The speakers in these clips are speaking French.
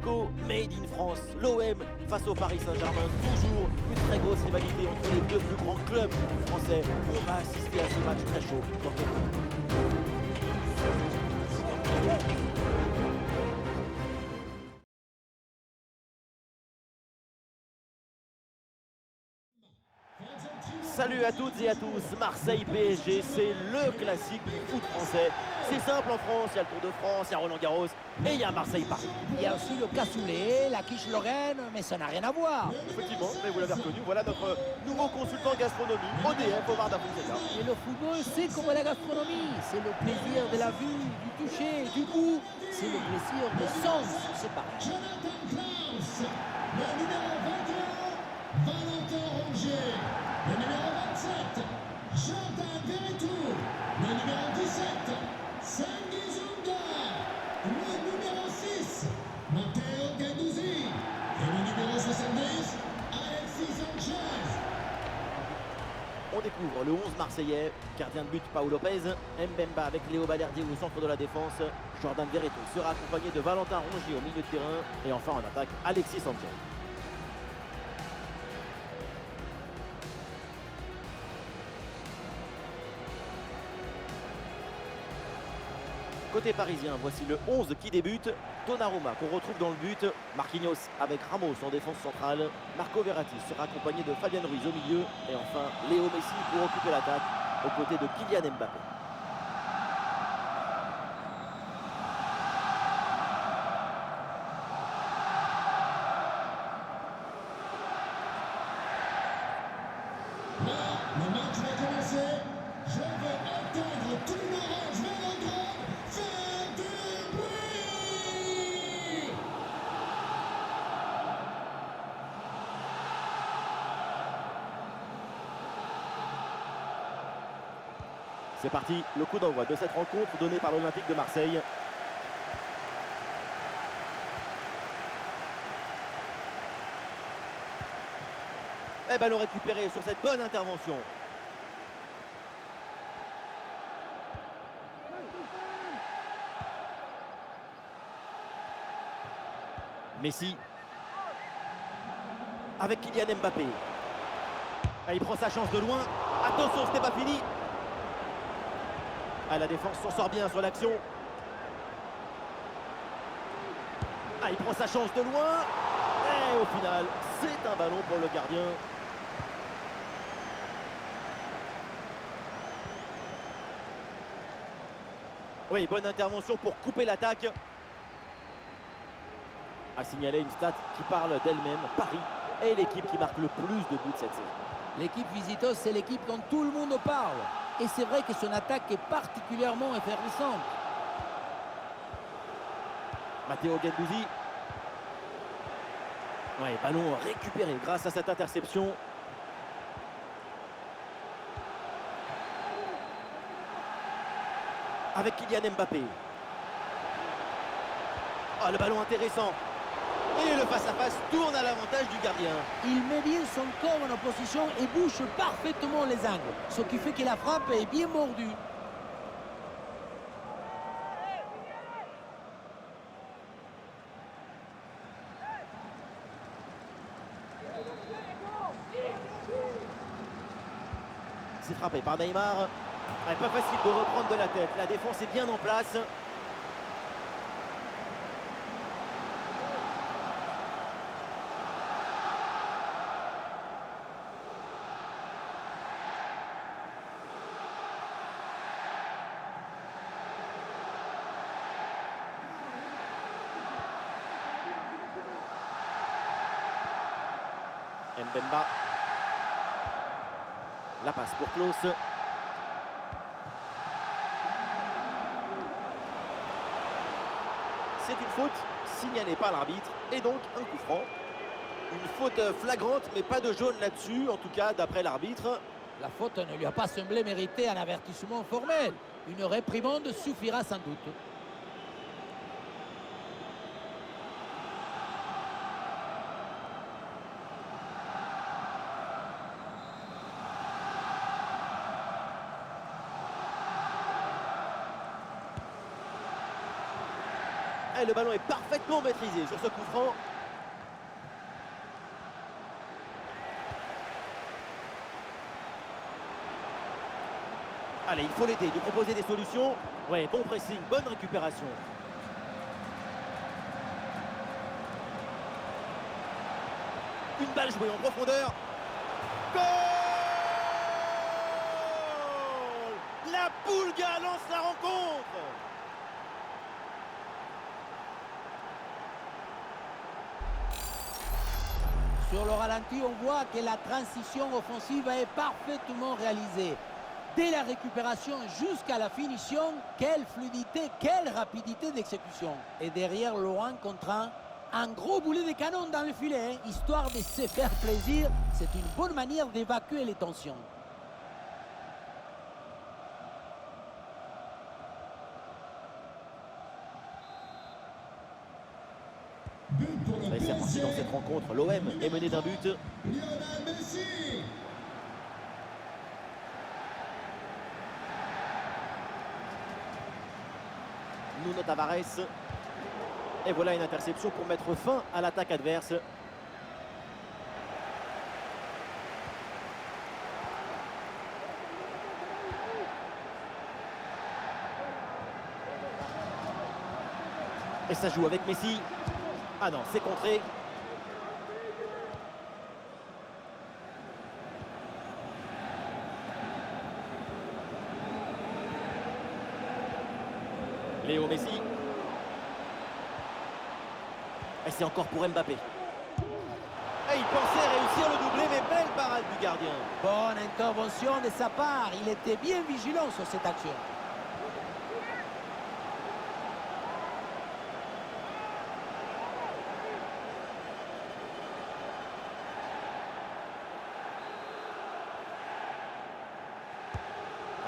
Classico Made in France. L'OM face au Paris Saint-Germain. Toujours une très grosse rivalité entre les deux plus grands clubs français. On va assister à ce match très chaud dans quelques minutes. Salut à toutes et à tous, Marseille PSG, c'est le classique du foot français. C'est simple en France, il y a le Tour de France, il y a Roland Garros et il y a Marseille-Paris. Il y a aussi le cassoulet, la quiche Lorraine, mais ça n'a rien à voir. Effectivement, mais vous l'avez reconnu, voilà notre nouveau consultant gastronomie, ODF, Omar Da Fonseca. Et le football, c'est comme la gastronomie. C'est le plaisir de la vue, du toucher, du goût. C'est le plaisir des sens, c'est pareil. Jonathan Klaus, le numéro 21, Valentin Rongier, le numéro 27, Jordan Verretou, le numéro 17, Sandy Zunga, le numéro 6, Matteo Guendouzi et le numéro 70, Alexis Sanchez. On découvre le 11 marseillais, gardien de but Paolo Lopez, Mbemba avec Léo Balerdi au centre de la défense, Jordan Verretou sera accompagné de Valentin Rongier au milieu de terrain et enfin en attaque Alexis Sanchez. Côté parisien, voici le 11 qui débute. Donnarumma qu'on retrouve dans le but. Marquinhos avec Ramos en défense centrale. Marco Verratti sera accompagné de Fabien Ruiz au milieu. Et enfin, Léo Messi pour occuper l'attaque aux côtés de Kylian Mbappé. Là, le match va commencer. Je vais entendre tout l'orange vélodrome faire du bruit. C'est parti, le coup d'envoi de cette rencontre donnée par l'Olympique de Marseille. Et ballon récupéré sur cette bonne intervention. Messi avec Kylian Mbappé. Ah, il prend sa chance de loin. Attention, ce n'est pas fini. Ah, la défense s'en sort bien sur l'action. Ah, il prend sa chance de loin. Et au final, c'est un ballon pour le gardien. Oui, bonne intervention pour couper l'attaque. A signalé une stat qui parle d'elle-même. Paris est l'équipe qui marque le plus de buts cette saison. L'équipe visiteuse, c'est l'équipe dont tout le monde parle. Et c'est vrai que son attaque est particulièrement effervescente. Matteo Guendouzi. Ouais, ballon récupéré grâce à cette interception. Avec Kylian Mbappé. Ah, le ballon intéressant. Et le face-à-face tourne à l'avantage du gardien. Il met bien son corps en opposition et bouche parfaitement les angles. Ce qui fait que la frappe est bien mordue. C'est frappé par Neymar. Ouais, pas facile de reprendre de la tête. La défense est bien en place. Mbemba. La passe pour Klaus. C'est une faute signalée par l'arbitre et donc un coup franc. Une faute flagrante mais pas de jaune là-dessus, en tout cas d'après l'arbitre. La faute ne lui a pas semblé mériter un avertissement formel. Une réprimande suffira sans doute. Et le ballon est parfaitement maîtrisé sur ce coup franc. Allez, il faut l'aider, lui proposer des solutions. Ouais, bon pressing, bonne récupération. Une balle jouée en profondeur. Goal! La Pulga lance la rencontre. Sur le ralenti, on voit que la transition offensive est parfaitement réalisée. Dès la récupération jusqu'à la finition, quelle fluidité, quelle rapidité d'exécution. Et derrière le 1 contre 1 gros boulet de canon dans le filet, hein, histoire de se faire plaisir. C'est une bonne manière d'évacuer les tensions. But pour le Et c'est reparti dans PSG. cette rencontre. L'OM est mené d'un but. Lionel Messi. Nuno Tavares. Et voilà une interception pour mettre fin à l'attaque adverse. Et ça joue avec Messi. Ah non, c'est contré. Léo Messi. Et c'est encore pour Mbappé. Et il pensait réussir le doublé, mais belle parade du gardien. Bonne intervention de sa part. Il était bien vigilant sur cette action.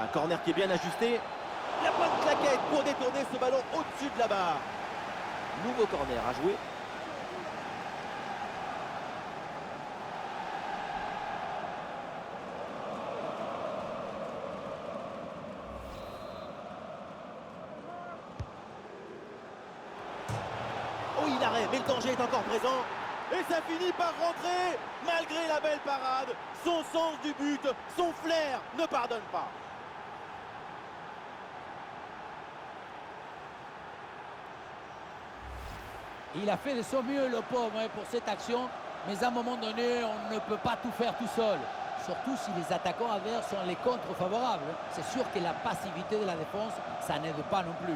Un corner qui est bien ajusté. La bonne claquette pour détourner ce ballon au-dessus de la barre. Nouveau corner à jouer. Oh, il arrête, mais le danger est encore présent. Et ça finit par rentrer. Malgré la belle parade, son sens du but, son flair ne pardonne pas. Il a fait de son mieux, le pauvre, hein, pour cette action. Mais à un moment donné, on ne peut pas tout faire tout seul. Surtout si les attaquants adverses sont les contre favorables. C'est sûr que la passivité de la défense, ça n'aide pas non plus.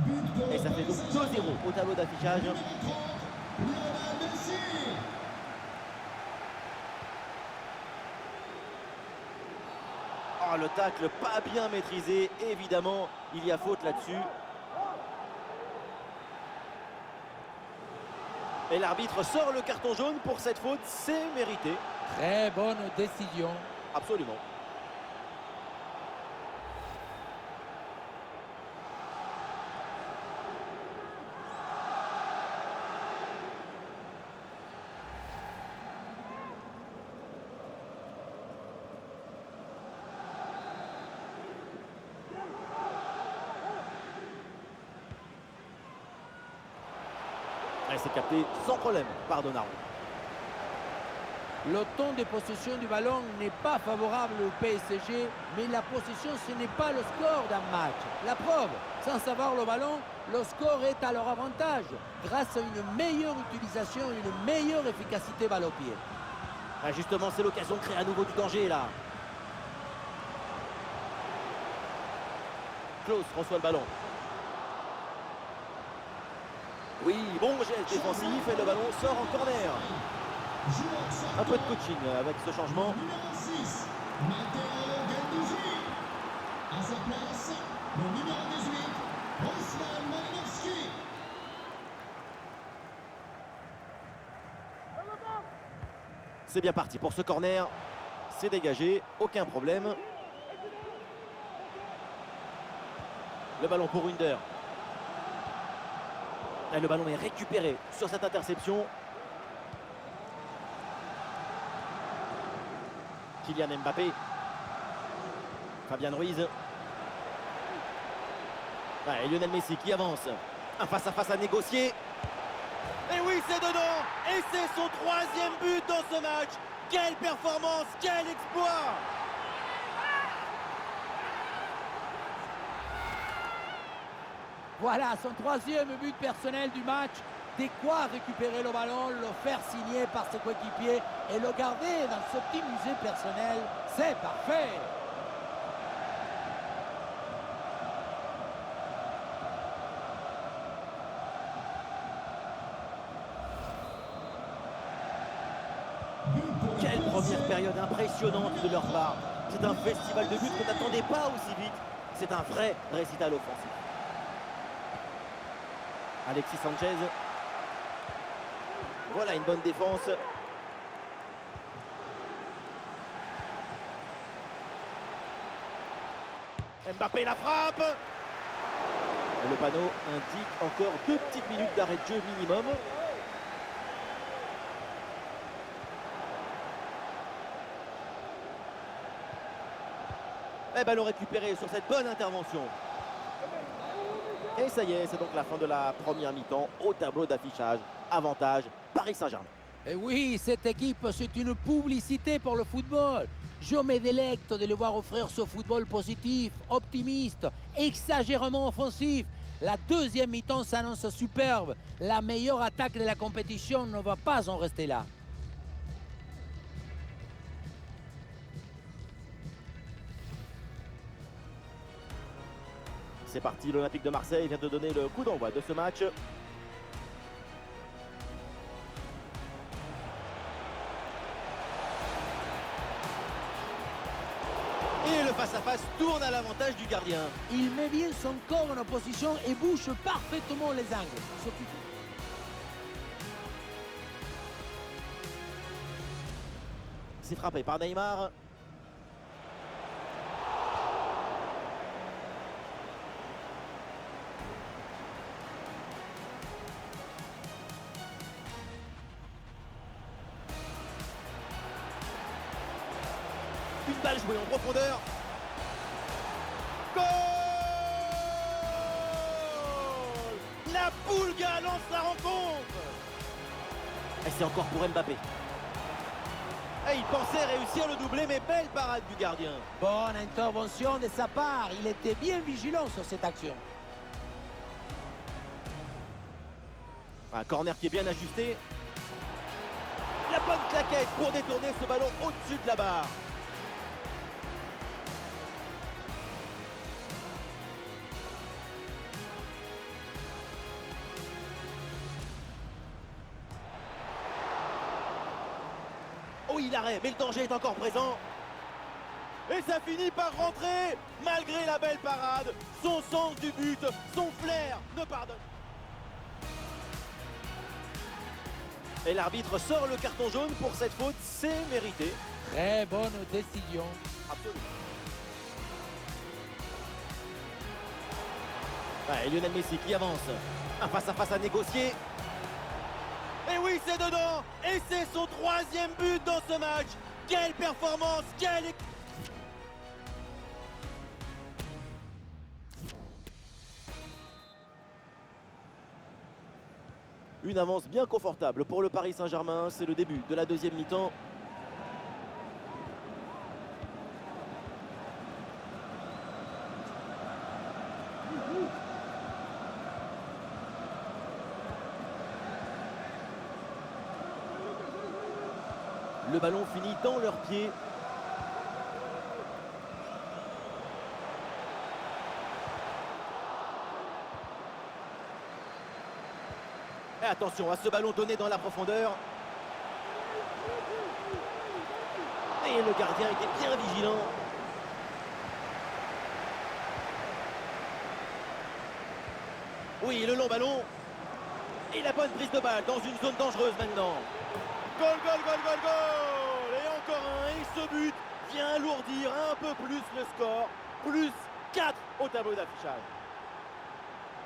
But pour Et le ça fait donc PSG. 2-0 au tableau d'affichage. Numéro 30, Lionel Messi. Oh, le tacle pas bien maîtrisé. Évidemment, il y a faute là-dessus. Et l'arbitre sort le carton jaune pour cette faute. C'est mérité. Très bonne décision. Absolument. Et c'est capté sans problème par Donnarumma. Le temps de possession du ballon n'est pas favorable au PSG, mais la possession, ce n'est pas le score d'un match. La preuve, sans avoir le ballon, le score est à leur avantage, grâce à une meilleure utilisation, une meilleure efficacité balle au pied. Ah, justement, c'est l'occasion de créer à nouveau du danger là. Klaus reçoit le ballon. Oui, bon geste défensif et le ballon sort en corner. Un peu de coaching avec ce changement. Numéro 6, Matteo Gendouzi. À sa place, le numéro 18, Ruslan Malinovski. C'est bien parti pour ce corner. C'est dégagé, aucun problème. Le ballon pour Under. Et le ballon est récupéré sur cette interception. Kylian Mbappé. Fabian Ruiz. Ouais, et Lionel Messi qui avance. Un face-à-face à négocier. Et oui, c'est dedans. Et c'est son 3e but dans ce match. Quelle performance, quel exploit! Voilà son 3e but personnel du match. De quoi récupérer le ballon, le faire signer par ses coéquipiers et le garder dans ce petit musée personnel. C'est parfait. Quelle première période impressionnante de leur part. C'est un festival de buts qu'on n'attendait pas aussi vite. C'est un vrai récital offensif. Alexis Sanchez. Voilà une bonne défense. Mbappé la frappe. Et le panneau indique encore 2 petites minutes d'arrêt de jeu minimum. Et ballon récupéré sur cette bonne intervention. Et ça y est, c'est donc la fin de la première mi-temps au tableau d'affichage. Avantage Paris Saint-Germain. Et oui, cette équipe, c'est une publicité pour le football. Je me délecte de les voir offrir ce football positif, optimiste, exagérément offensif. La deuxième mi-temps s'annonce superbe. La meilleure attaque de la compétition ne va pas en rester là. C'est parti, l'Olympique de Marseille vient de donner le coup d'envoi de ce match. Et le face-à-face tourne à l'avantage du gardien. Il met bien son corps en opposition et bouche parfaitement les angles. C'est frappé par Neymar. Une balle jouée en profondeur. Goal! La Pulga lance la rencontre. Et c'est encore pour Mbappé. Et il pensait réussir le doublé, mais belle parade du gardien. Bonne intervention de sa part. Il était bien vigilant sur cette action. Un corner qui est bien ajusté. La bonne claquette pour détourner ce ballon au-dessus de la barre. Oui, l'arrêt, mais le danger est encore présent. Et ça finit par rentrer, malgré la belle parade. Son sens du but, son flair ne pardonne. Et l'arbitre sort le carton jaune pour cette faute, c'est mérité. Très bonne décision. Absolument. Ouais, Lionel Messi qui avance. Un face-à-face à négocier. Et oui, c'est dedans. Et c'est son 3e but dans ce match. Quelle performance, quelle... Une avance bien confortable pour le Paris Saint-Germain. C'est le début de la deuxième mi-temps. Le ballon finit dans leurs pieds. Et attention à ce ballon donné dans la profondeur. Et le gardien était bien vigilant. Oui, le long ballon. Et la bonne prise de balle dans une zone dangereuse maintenant. Goal, goal, goal, goal, goal! Et encore un, et ce but vient alourdir un peu plus le score. Plus 4 au tableau d'affichage.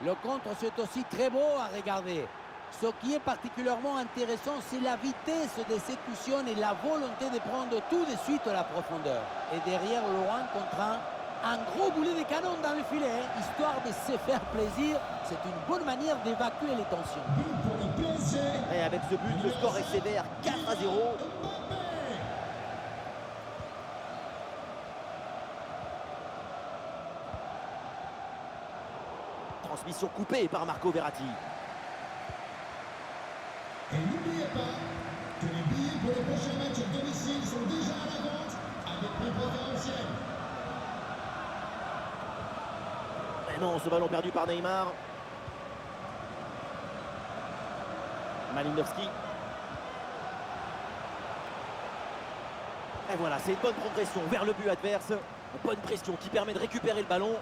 Le contre, c'est aussi très beau à regarder. Ce qui est particulièrement intéressant, c'est la vitesse d'exécution et la volonté de prendre tout de suite la profondeur. Et derrière, Laurent contraint un gros boulet de canon dans le filet, histoire de se faire plaisir. C'est une bonne manière d'évacuer les tensions. But pour le PSG. Et avec ce but, le score est sévère, 4-0. Transmission coupée par Marco Verratti. Et n'oubliez pas que les billets pour les prochains matchs à domicile sont déjà à la vente avec prix préférentiel. Mais non, ce ballon perdu par Neymar. Malinowski. Et voilà, c'est une bonne progression vers le but adverse. Une bonne pression qui permet de récupérer le ballon.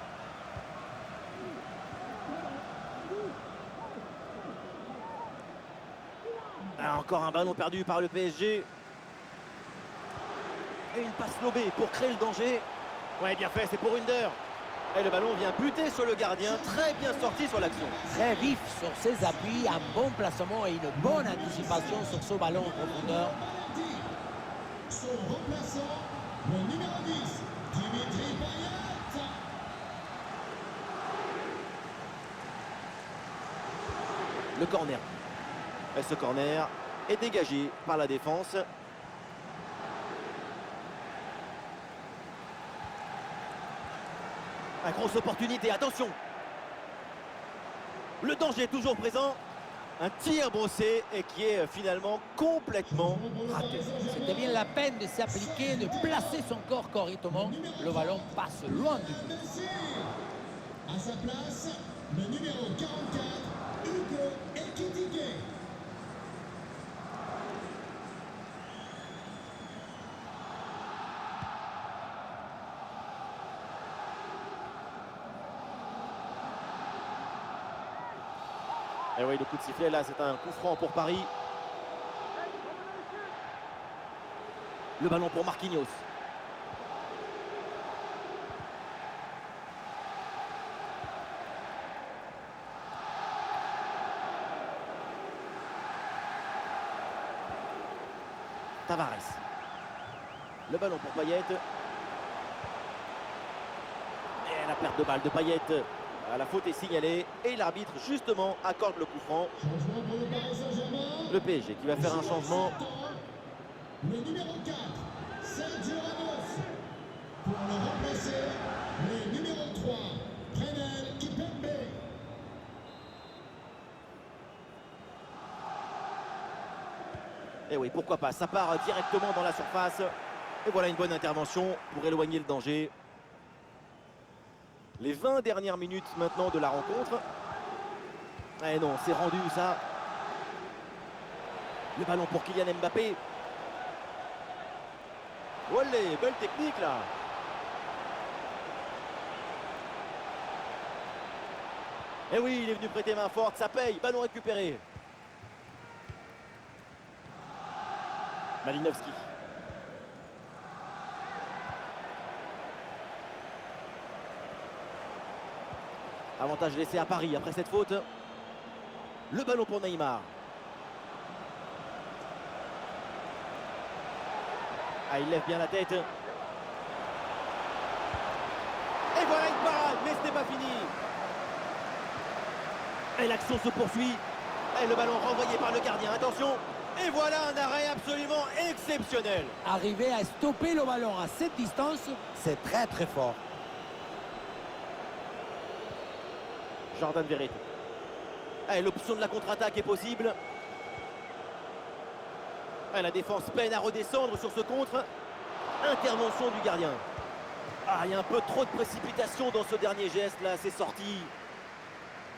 Ah, encore un ballon perdu par le PSG. Et une passe lobée pour créer le danger. Ouais, bien fait, c'est pour Under. Et le ballon vient buter sur le gardien. Très bien sorti sur l'action. Très vif sur ses appuis, un bon placement et une bonne anticipation sur ce ballon en profondeur. Son remplaçant, le numéro 10, Dimitri Payet. Le corner. Et ce corner est dégagé par la défense. Une grosse opportunité, attention. Le danger est toujours présent. Un tir brossé et qui est finalement complètement raté. C'était bien la peine de s'appliquer, de placer son corps correctement. Le ballon passe loin du but. Messi. À sa place, le numéro 44, Hugo Ekitike. Et oui, le coup de sifflet là, c'est un coup franc pour Paris. Le ballon pour Marquinhos. Tavares. Le ballon pour Payet. Et la perte de balle de Payet. La faute est signalée et l'arbitre justement accorde le coup franc. Changement pour le Paris Saint-Germain. Le PSG qui va faire un changement. Le numéro 4, Sergio Ramos. Pour le remplacer, le numéro 3, Presnel Kimpembe. Et oui, pourquoi pas, ça part directement dans la surface. Et voilà une bonne intervention pour éloigner le danger. Les 20 dernières minutes maintenant de la rencontre. Eh non, c'est rendu ça. Le ballon pour Kylian Mbappé. Olé, belle technique là. Et oui, il est venu prêter main forte, ça paye, ballon récupéré. Malinowski. Avantage laissé à Paris après cette faute. Le ballon pour Neymar. Ah, il lève bien la tête. Et voilà une parade, mais ce n'est pas fini. Et l'action se poursuit. Et le ballon renvoyé par le gardien. Attention. Et voilà un arrêt absolument exceptionnel. Arriver à stopper le ballon à cette distance, c'est très très fort. Jordan Verretou. Et l'option de la contre-attaque est possible. Et la défense peine à redescendre sur ce contre. Intervention du gardien. Ah, il y a un peu trop de précipitation dans ce dernier geste là, c'est sorti.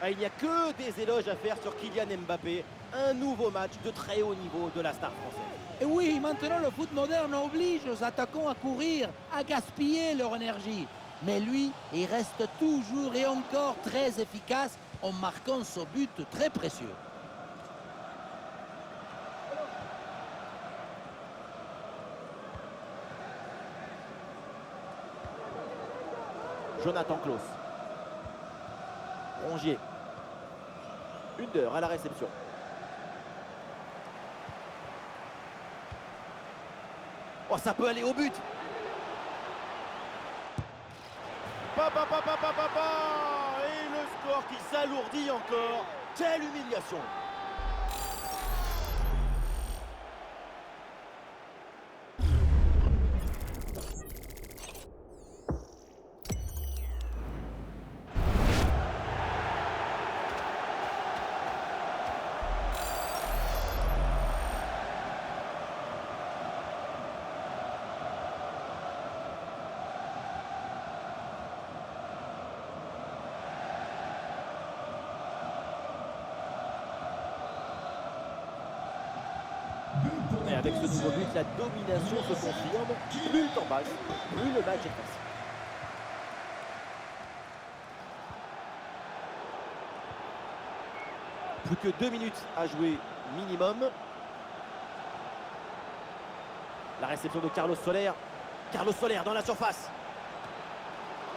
Ah, il n'y a que des éloges à faire sur Kylian Mbappé. Un nouveau match de très haut niveau de la star française. Et oui, maintenant le foot moderne oblige aux attaquants à courir, à gaspiller leur énergie. Mais lui, il reste toujours et encore très efficace en marquant ce but très précieux. Jonathan Klaus. Rongier. Under à la réception. Oh, ça peut aller au but. Et le score qui s'alourdit encore. Quelle humiliation. Et avec ce nouveau but, la domination se confirme. Plus le temps passe, plus le match est facile. Plus que 2 minutes à jouer minimum. La réception de Carlos Soler. Carlos Soler dans la surface.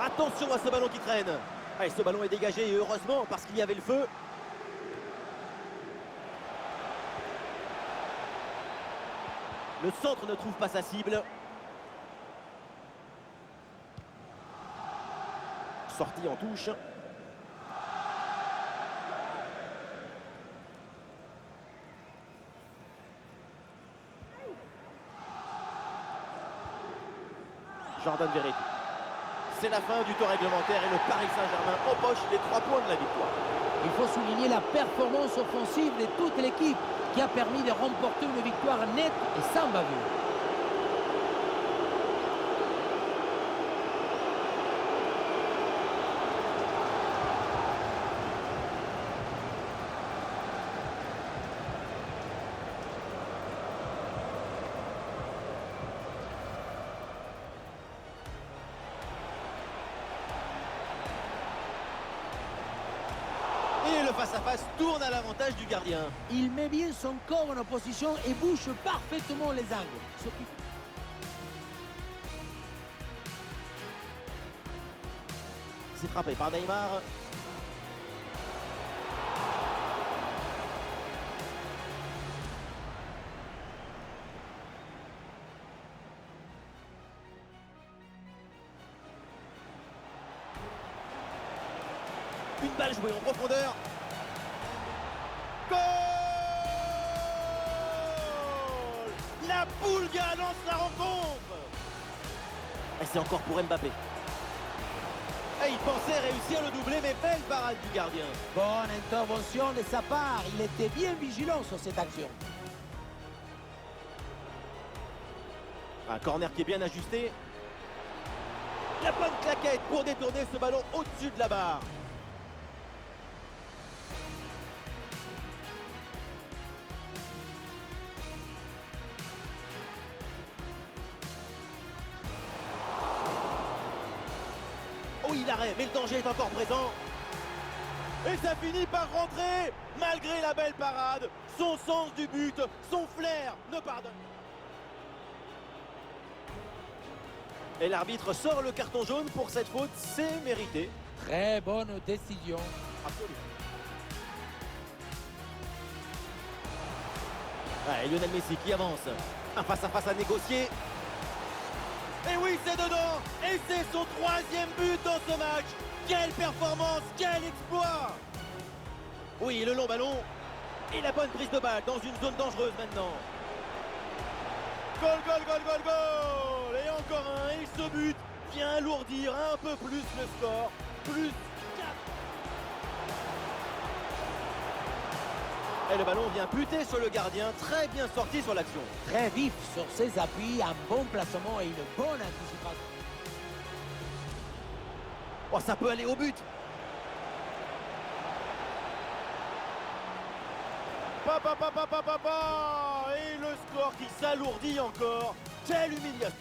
Attention à ce ballon qui traîne. Allez, ce ballon est dégagé et heureusement parce qu'il y avait le feu. Le centre ne trouve pas sa cible. Sortie en touche. Jordan Verretou. C'est la fin du temps réglementaire et le Paris Saint-Germain empoche les 3 points de la victoire. Il faut souligner la performance offensive de toute l'équipe qui a permis de remporter une victoire nette et sans bavure. Et le face-à-face tourne à l'avantage du gardien. Il met bien son corps en opposition et bouche parfaitement les angles. C'est frappé par Neymar. Une balle jouée en profondeur. Goal! La Pulga lance la rencontre. Et c'est encore pour Mbappé. Et il pensait réussir le doublé, mais belle parade du gardien. Bonne intervention de sa part. Il était bien vigilant sur cette action. Un corner qui est bien ajusté. La bonne claquette pour détourner ce ballon au-dessus de la barre. Oui, l'arrêt, mais le danger est encore présent. Et ça finit par rentrer, malgré la belle parade. Son sens du but, son flair ne pardonne. Et l'arbitre sort le carton jaune pour cette faute, c'est mérité. Très bonne décision. Absolument. Et Lionel Messi qui avance. Un face-à-face à négocier. Et oui, c'est dedans. Et c'est son 3e but dans ce match. Quelle performance, quel exploit. Oui, le long ballon. Et la bonne prise de balle dans une zone dangereuse maintenant. Goal, goal, goal, goal, goal. Et encore un. Et ce but vient alourdir un peu plus le score. Plus 4. Et le ballon vient buter sur le gardien. Très bien sorti sur l'action. Très vif sur ses appuis, un bon placement et une bonne anticipation. Oh, ça peut aller au but. Et le score qui s'alourdit encore. Quelle humiliation.